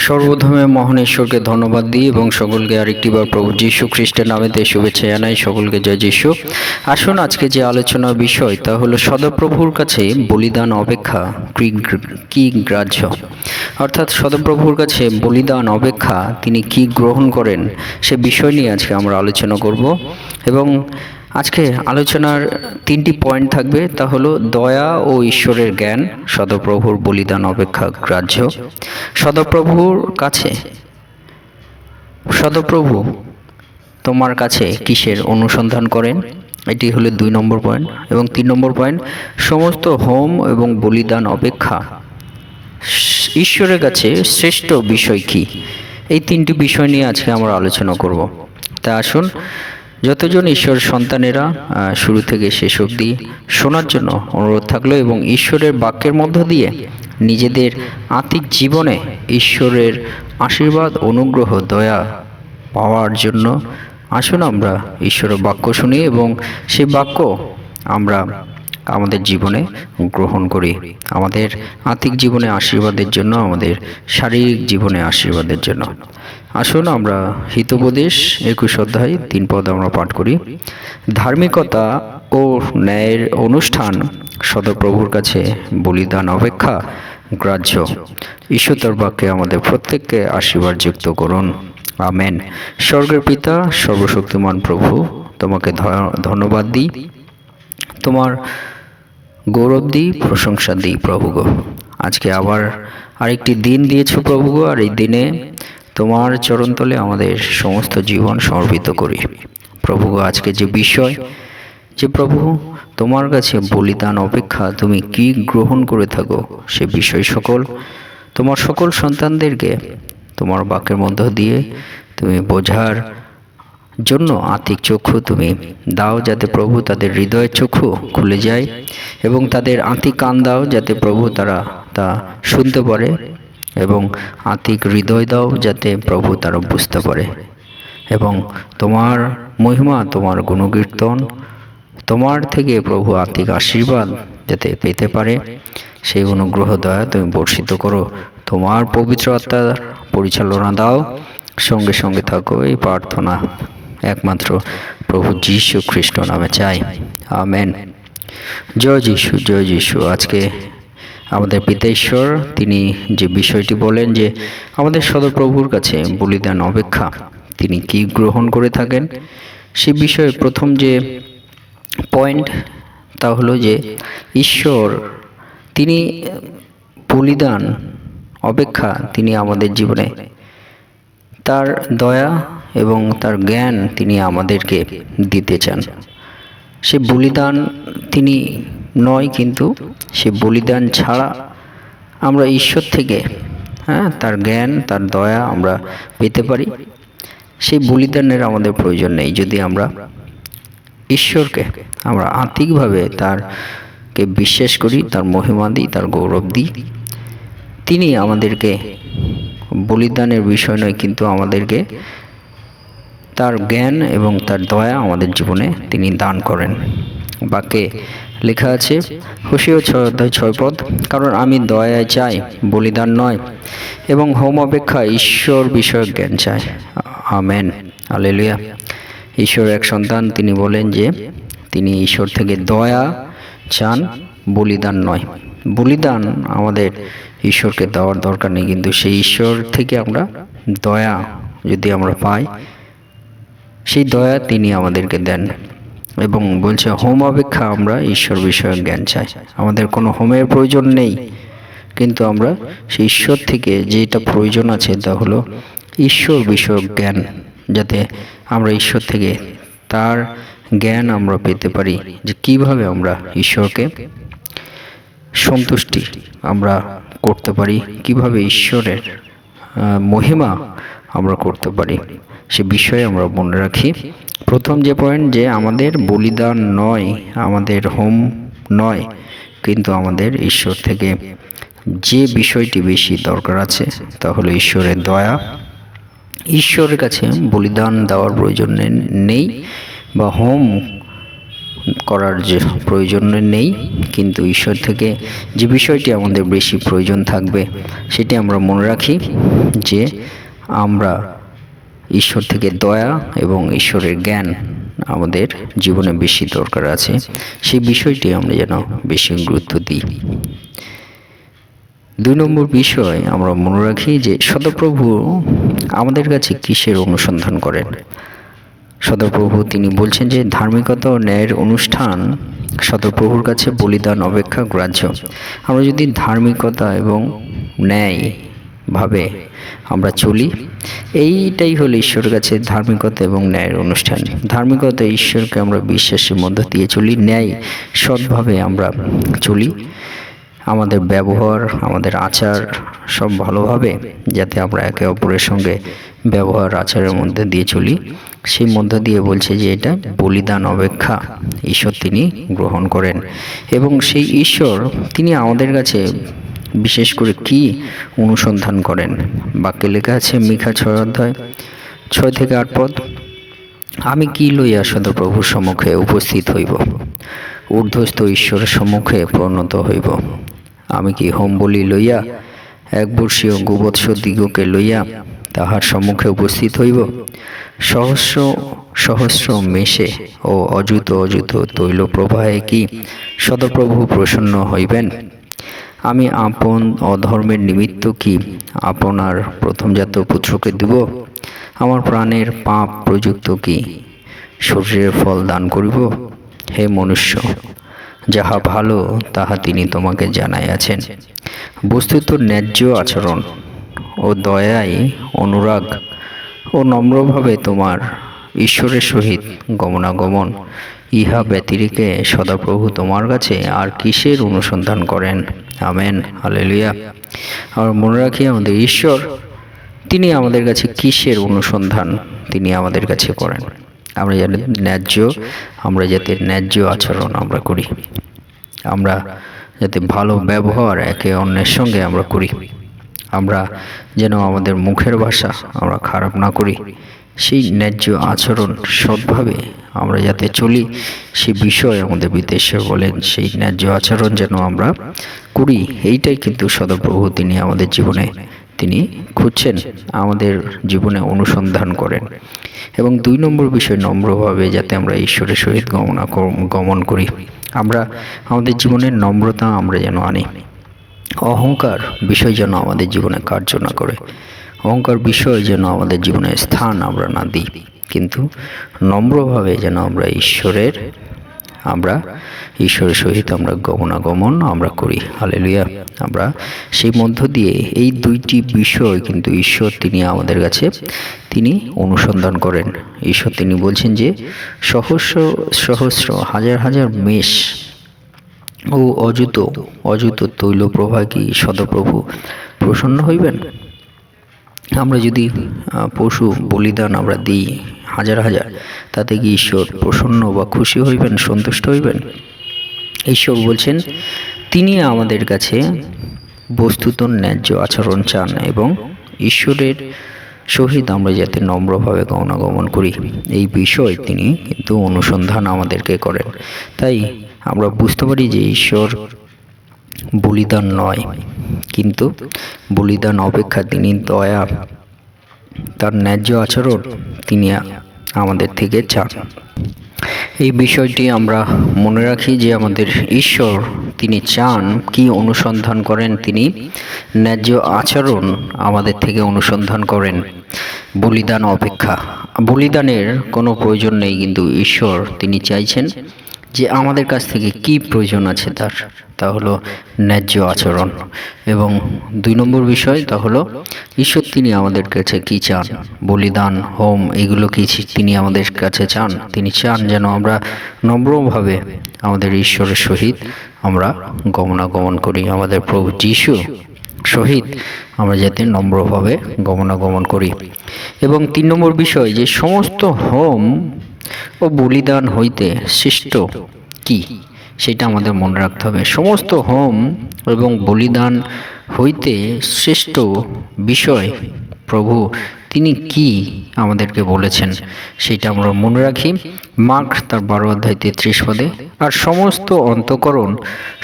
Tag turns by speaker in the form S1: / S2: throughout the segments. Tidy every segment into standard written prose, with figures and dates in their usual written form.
S1: সর্বপ্রথমে মহান ঈশ্বরকে ধন্যবাদ দিই এবং সকলকে আরেকটিবার প্রভু যীশু খ্রিস্টের নামেতে শুভেচ্ছা জানাই। সকলকে জয় যীশু। আসুন আজকে যে আলোচনার বিষয় তা হলো সদপ্রভুর কাছে বলিদান অপেক্ষা কি গ্রাহ্য, অর্থাৎ সদপ্রভুর কাছে বলিদান অপেক্ষা তিনি কি গ্রহণ করেন সে বিষয় নিয়ে আজকে আমরা আলোচনা করব। এবং আজকে আলোচনার তিনটি পয়েন্ট থাকবে, তা হলো দয়া ও ঈশ্বরের জ্ঞান, সদপ্রভুর বলিদান অপেক্ষা গ্রাহ্য, সদপ্রভু তোমার কাছে কিসের অনুসন্ধান করেন, এটি হলো 2 নম্বর পয়েন্ট। এবং 3 নম্বর পয়েন্ট, সমস্ত হোম এবং বলিদান অপেক্ষা ঈশ্বরের কাছে শ্রেষ্ঠ বিষয় কি। এই তিনটি বিষয় নিয়ে আজকে আমরা আলোচনা করব। তা আসুন যতজন ঈশ্বর সন্তানেরা শুরু থেকে শেষ অবধি শোনার জন্য অনুরোধ থাকলো এবং ঈশ্বরের বাক্যের মধ্য দিয়ে নিজেদের আত্মিক জীবনে ঈশ্বরের আশীর্বাদ, অনুগ্রহ, দয়া পাওয়ার জন্য আসুন আমরা ঈশ্বরের বাক্য শুনি এবং সেই বাক্য আমরা আমাদের জীবনে গ্রহণ করি, আমাদের আত্মিক জীবনে আশীর্বাদের জন্য, আমাদের শারীরিক জীবনে আশীর্বাদের জন্য। আসুন আমরা হিতোপদেশ 21 অধ্যায় 3 পদ আমরা পাঠ করি। ধার্মিকতা ও ন্যায়ের অনুষ্ঠান সদপ্রভুর কাছে বলিদান অপেক্ষা গ্রাহ্য। ঈশ্বর তার বাক্যে আমাদের প্রত্যেককে আশীর্বাদ যুক্ত করুন, আমেন। স্বর্গের পিতা, সর্বশক্তিমান প্রভু, তোমাকে ধন্যবাদ দিই, তোমার গৌরব দিই, প্রশংসা দিই প্রভু গো। আজকে আবার আরেকটি দিন দিয়েছো প্রভু গো, আর এই দিনে তোমার চরণতলে আমাদের সমস্ত জীবন সমর্পিত করি প্রভু গো। আজকে যে বিষয়, যে প্রভু তোমার কাছে বলিদান অপেক্ষা তুমি কি গ্রহণ করে থাকো সে বিষয় সকল তোমার সকল সন্তানদেরকে তোমার বাক্যের মধ্য দিয়ে তুমি বোঝার জন্য আত্মিক চক্ষু তুমি দাও, যাতে প্রভু তাদের হৃদয়ের চক্ষু খুলে যায় এবং তাদের আত্মিক কান দাও, যাতে প্রভু তারা তা শুনতে পারে, এবং আত্মিক হৃদয় দাও যাতে প্রভু তারা বুঝতে পারে এবং তোমার মহিমা, তোমার গুণকীর্তন, তোমার থেকে প্রভু আত্মিক আশীর্বাদ যাতে পেতে পারে সেই অনুগ্রহ দয়া তুমি বর্ষিত করো। তোমার পবিত্র আত্মার পরিচালনা দাও, সঙ্গে সঙ্গে থাকো, এই প্রার্থনা একমাত্র প্রভু যীশু খ্রিস্ট নামে চাই, আমেন। জয় যীশু, জয় যীশু। আজকে আমাদের পিতা ঈশ্বর তিনি যে বিষয়টি বলেন যে আমাদের সদপ্রভুর কাছে বলিদান অপেক্ষা তিনি কি গ্রহণ করে থাকেন, সে বিষয়ে প্রথম যে পয়েন্ট তা হলো যে ঈশ্বর তিনি বলিদান অপেক্ষা তিনি আমাদের জীবনে তার দয়া এবং তার জ্ঞান তিনি আমাদেরকে দিতে চান। সে বলিদান তিনি নয়, কিন্তু সে বলিদান ছাড়া আমরা ঈশ্বর থেকে তার জ্ঞান, তার দয়া আমরা পেতে পারি। সেই বলিদানের আমাদের প্রয়োজন নেই যদি আমরা ঈশ্বরকে আমরা আত্মিকভাবে তারকে বিশ্বাস করি, তার মহিমা দিই, তার গৌরব দিই। তিনি আমাদেরকে বলিদানের বিষয় নয়, কিন্তু আমাদেরকে তার জ্ঞান এবং তার দয়া আমাদের জীবনে তিনি দান করেন। বাক্যে লেখা আছে হোশিয়া 6 অধ্যায় 6 পদ, কারণ আমি দয়া চাই, বলিদান নয়, এবং হোম অপেক্ষা ঈশ্বর বিষয়ক জ্ঞান চাই, আমেন, হালেলুয়া। ঈশ্বর এক সন্তান, তিনি বলেন যে তিনি ঈশ্বর থেকে দয়া চান, বলিদান নয়। বলিদান আমাদের ঈশ্বরকে দেওয়ার দরকার নেই, কিন্তু সেই ঈশ্বর থেকে আমরা দয়া যদি আমরা পাই, সেই দয়া তিনি আমাদেরকে দেন। এবং বলছে হোম অপেক্ষা আমরা ঈশ্বর বিষয়ক জ্ঞান চাই। আমাদের কোনো হোমের প্রয়োজন নেই, কিন্তু আমরা সেই ঈশ্বর থেকে যেটা প্রয়োজন আছে তা হলো ঈশ্বর বিষয়ক জ্ঞান, যাতে আমরা ঈশ্বর থেকে তার জ্ঞান আমরা পেতে পারি যে কিভাবে আমরা ঈশ্বরকে সন্তুষ্টি আমরা করতে পারি, কিভাবে ঈশ্বরের মহিমা আমরা করতে পারি, সে বিষয়ে আমরা মনে রাখি। প্রথম যে পয়েন্ট, যে আমাদের বলিদান নয়, আমাদের হোম নয়, কিন্তু আমাদের ঈশ্বর থেকে যে বিষয়টি বেশি দরকার আছে তা হলো ঈশ্বরের দয়া। ঈশ্বরের কাছে বলিদান দেওয়ার প্রয়োজন নেই বা হোম করার যে প্রয়োজন নেই, কিন্তু ঈশ্বর থেকে যে বিষয়টি আমাদের বেশি প্রয়োজন থাকবে সেটি আমরা মনে রাখি যে আমরা ঈশ্বর থেকে দয়া এবং ঈশ্বরের জ্ঞান আমাদের জীবনে বেশি দরকার আছে, সেই বিষয়টি আমরা যেন বেশি গুরুত্ব দিই। 2 নম্বর বিষয় আমরা মনে রাখি যে সদাপ্রভু আমাদের কাছে কিসের অনুসন্ধান করেন। সদাপ্রভু তিনি বলছেন যে ধার্মিকতা ও ন্যায়ের অনুষ্ঠান সদাপ্রভুর কাছে বলিদান অপেক্ষা গ্রাহ্য। আমরা যদি ধার্মিকতা এবং ন্যায় ভাবে আমরা চলি, এইটাই হলো ঈশ্বরের কাছে ধার্মিকতা এবং ন্যায়ের অনুষ্ঠান। ধার্মিকতা ঈশ্বরকে আমরা বিশ্বাসের মধ্য দিয়ে চলি, ন্যায় সৎভাবে আমরা চলি, আমাদের ব্যবহার আমাদের আচার সব ভালোভাবে যাতে আমরা একে অপরের সঙ্গে ব্যবহার আচারের মধ্যে দিয়ে চলি, সেই মধ্য দিয়ে বলছে যে এটা বলিদান অপেক্ষা ঈশ্বর তিনি গ্রহণ করেন। এবং সেই ঈশ্বর তিনি আমাদের কাছে বিশেষ করে কি অনুসন্ধান করেন, বাক্যে লেখা আছে মিকা 6:6-8 আমি কি লইয়া সদাপ্রভুর সম্মুখে উপস্থিত হইব, ঊর্ধ্বস্থ ঈশ্বরের সম্মুখে পরিণত হইব। আমি কি হোম বলি লইয়া একবর্ষীয় গোবৎস দিগকে লইয়া তাহার সম্মুখে উপস্থিত হইব, সহস্র সহস্র মেষে ও অযুত অযুত তৈল প্রবাহে কি সদাপ্রভু প্রসন্ন হইবেন। আমি আপন অধর্মের নিমিত্ত কি আপনার প্রথমজাত পুত্রকে দিব, আমার প্রাণের পাপ প্রযুক্ত কি শরীরের ফল দান করিব। হে মনুষ্য, যাহা ভালো তাহা তিনি তোমাকে জানাইয়াছেন। বস্তুত ন্যায্য আচরণ ও দয়ায় অনুরাগ ও নম্রভাবে তোমার ঈশ্বরের সহিত গমনাগমন, ইহা ব্যতিরেকে সদাপ্রভু তোমার কাছে আর কিসের অনুসন্ধান করেন। Amen, hallelujah. আর মনে রাখি আমাদের ঈশ্বর তিনি আমাদের কাছে কিসের অনুসন্ধান তিনি আমাদের কাছে করেন। আমরা যাতে ন্যায্য আচরণ আমরা করি, আমরা যাতে ভালো ব্যবহার একে অন্যের সঙ্গে আমরা করি, আমরা যেন আমাদের মুখের ভাষা আমরা খারাপ না করি, সেই ন্যায্য আচরণ সৎভাবে আমরা যাতে চলি, সেই বিষয়ে আমাদের বিদেশে বলেন সেই ন্যায্য আচরণ যেন আমরা করি। এইটাই কিন্তু সদাপ্রভু তিনি আমাদের জীবনে তিনি খুঁজছেন, আমাদের জীবনে অনুসন্ধান করেন। এবং 2 নম্বর বিষয় নম্রভাবে যাতে আমরা ঈশ্বরের সহিত গমন করি, আমরা আমাদের জীবনের নম্রতা আমরা যেন আনি। অহংকার বিষয় যেন আমাদের জীবনে কার্য না করে, অহংকার বিষয় যেন আমাদের জীবনে স্থান আমরা না দিই, কিন্তু নম্রভাবে যেন আমরা ঈশ্বরের সহিত আমরা গমনাগমন আমরা করি। হালেলুয়া। আমরা সেই মধ্য দিয়ে এই 2টি বিষয় কিন্তু ঈশ্বর তিনি আমাদের কাছে তিনি অনুসন্ধান করেন। ঈশ্বর তিনি বলছেন যে সহস্র সহস্র হাজার হাজার মেষ ও অযুত অযুত তৈল প্রভা কি সদাপ্রভু প্রসন্ন হইবেন। আমরা যদি পশু বলিদান আমরা দিই হাজার হাজার, তাতে কি ঈশ্বর প্রসন্ন বা খুশি হইবেন, সন্তুষ্ট হইবেন? ঈশ্বর বলছেন তিনি আমাদের কাছে বস্তুত ন্যায্য আচরণ চান এবং ঈশ্বরের সহিত আমরা যাতে নম্রভাবে গমনাগমন করি, এই বিষয় তিনি কিন্তু অনুসন্ধান আমাদেরকে করেন। তাই আমরা বুঝতে পারি যে ঈশ্বর বলিদান নয়, কিন্তু বলিদান অপেক্ষা তিনি দয়া, তার ন্যায্য আচরণ তিনি আমাদের থেকে চান। এই বিষয়টি আমরা মনে রাখি যে আমাদের ঈশ্বর তিনি চান কি অনুসন্ধান করেন, তিনি ন্যায্য আচরণ আমাদের থেকে অনুসন্ধান করেন বলিদান অপেক্ষা। বলিদানের কোনো প্রয়োজন নেই, কিন্তু ঈশ্বর তিনি চাইছেন যে আমাদের কাছ থেকে কি প্রয়োজন আছে তা হলো ন্যায্য আচরণ। এবং 2 নম্বর বিষয় তা হলো ঈশ্বর তিনি আমাদের কাছে কি চান, বলিদান হোম এগুলো কি তিনি আমাদের কাছে চান। তিনি চান যেন আমরা নম্রভাবে আমাদের ঈশ্বরের সহিত আমরা গমনাগমন করি, আমাদের প্রভু যীশু সহিত আমরা যাতে নম্রভাবে গমনাগমন করি। এবং 3 নম্বর বিষয় যে সমস্ত হোম ও বলিদান হইতে শ্রেষ্ঠ কি, সেটা আমাদের মনে রাখতে হবে। সমস্ত হোম এবং বলিদান হইতে শ্রেষ্ঠ বিষয় প্রভু তিনি কি আমাদেরকে বলেছেন সেটা আমরা মনে রাখি। মার্ক তার 12 অধ্যায় 33 পদে, আর সমস্ত অন্তঃকরণ,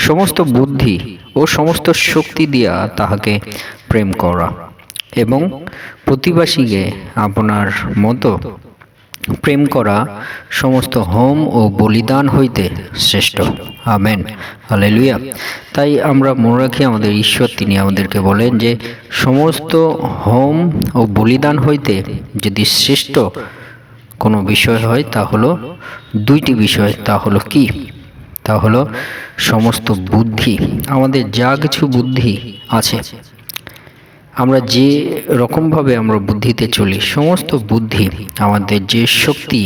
S1: সমস্ত বুদ্ধি ও সমস্ত শক্তি দিয়া তাহাকে প্রেম করা, এবং প্রতিবাসীকে আপনার মতো প্রেম করা সমস্ত হোম ও বলিদান হইতে শ্রেষ্ঠ। Amen, hallelujah. তাই আমরা মনে রাখি আমাদের ঈশ্বর তিনি আমাদেরকে বলেন যে সমস্ত হোম ও বলিদান হইতে যদি শ্রেষ্ঠ কোনো বিষয় হয় তা হলো দুইটি বিষয়। তা হলো কি? তা হলো সমস্ত বুদ্ধি। আমাদের যা কিছু বুদ্ধি আছে, আমরা যে রকমভাবে আমরা বুদ্ধিতে চলি, সমস্ত বুদ্ধি, আমাদের যে শক্তি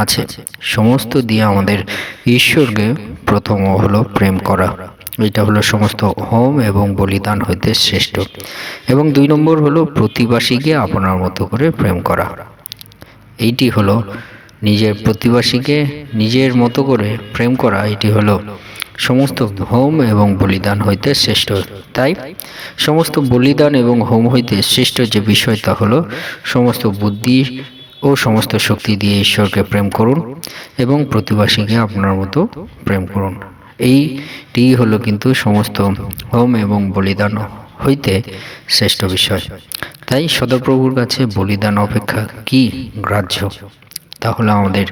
S1: আছে, সমস্ত দিয়ে আমাদের ঈশ্বরকে প্রথম হলো প্রেম করা। এটা হলো সমস্ত হোম এবং বলিদান হইতে শ্রেষ্ঠ। এবং 2 নম্বর হলো প্রতিবাসীকে আপনার মতো করে প্রেম করা। এইটি হলো নিজের প্রতিবাসীকে নিজের মতো করে প্রেম করা। এটি হলো সমস্ত হোম এবং বলিদান হইতে শ্রেষ্ঠ। তাই সমস্ত বলিদান এবং হোম হইতে শ্রেষ্ঠ যে বিষয় তা হলো সমস্ত বুদ্ধি ও সমস্ত শক্তি দিয়ে ঈশ্বরকে প্রেম করুন এবং প্রতিবাসীকে আপনার মতো প্রেম করুন। এইটি হলো কিন্তু সমস্ত হোম এবং বলিদান হইতে শ্রেষ্ঠ বিষয়। তাই সদাপ্রভুর কাছে বলিদান অপেক্ষা কি গ্রাহ্য? তাহলে আমাদের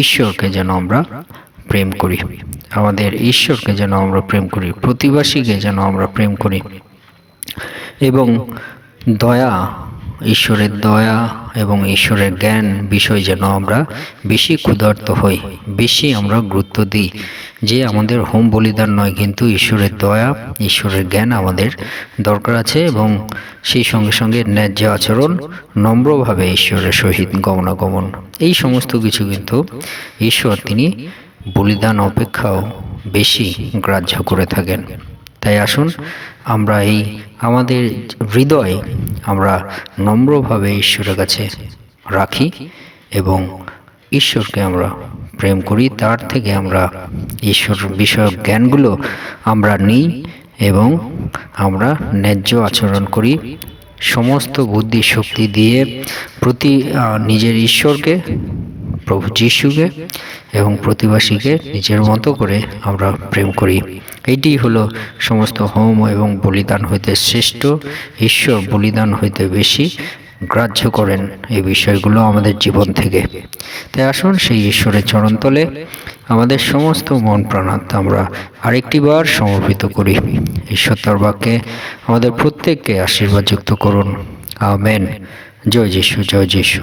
S1: ঈশ্বরকে যেন আমরা প্রেম করি, আমাদের ঈশ্বরকে যেন আমরা প্রেম করি, প্রতিবাসীকে যেন আমরা প্রেম করি, এবং দয়া, ঈশ্বরের দয়া এবং ঈশ্বরের জ্ঞান বিষয় যেন আমরা বেশি ক্ষুধার্ত হই, বেশি আমরা গুরুত্ব দিই। যে আমাদের হোম বলিদান নয়, কিন্তু ঈশ্বরের দয়া, ঈশ্বরের জ্ঞান আমাদের দরকার আছে, এবং সেই সঙ্গে সঙ্গে ন্যায্য আচরণ, নম্রভাবে ঈশ্বরের সহিত গমনাগমন, এই সমস্ত কিছু কিন্তু ঈশ্বর তিনি বলিদান অপেক্ষাও বেশি গ্রাহ্য করে থাকেন। তাই আসুন আমরা এই আমাদের হৃদয়ে আমরা নম্রভাবে ঈশ্বরের কাছে রাখি এবং ঈশ্বরকে আমরা প্রেম করি, তার থেকে আমরা ঈশ্বর বিষয়ক জ্ঞানগুলো আমরা নিই এবং আমরা ন্যায্য আচরণ করি, সমস্ত বুদ্ধি শক্তি দিয়ে নিজের ঈশ্বরকে, প্রভু যিশুকে এবং প্রতিবাসীকে নিজের মতো করে আমরা প্রেম করি। এইটি হলো সমস্ত হোম এবং বলিদান হইতে শ্রেষ্ঠ। ঈশ্বর বলিদান হইতে বেশি গ্রাহ্য করেন এই বিষয়গুলো আমাদের জীবন থেকে। তাই আসুন সেই ঈশ্বরের চরণতলে আমাদের সমস্ত মন প্রাণাত্মা আমরা আরেকটি বার সমর্পিত করি। ঈশ্বর তার বাক্যে আমাদের প্রত্যেককে আশীর্বাদ যুক্ত করুন। আমেন। জয় যিশু, জয় যিশু।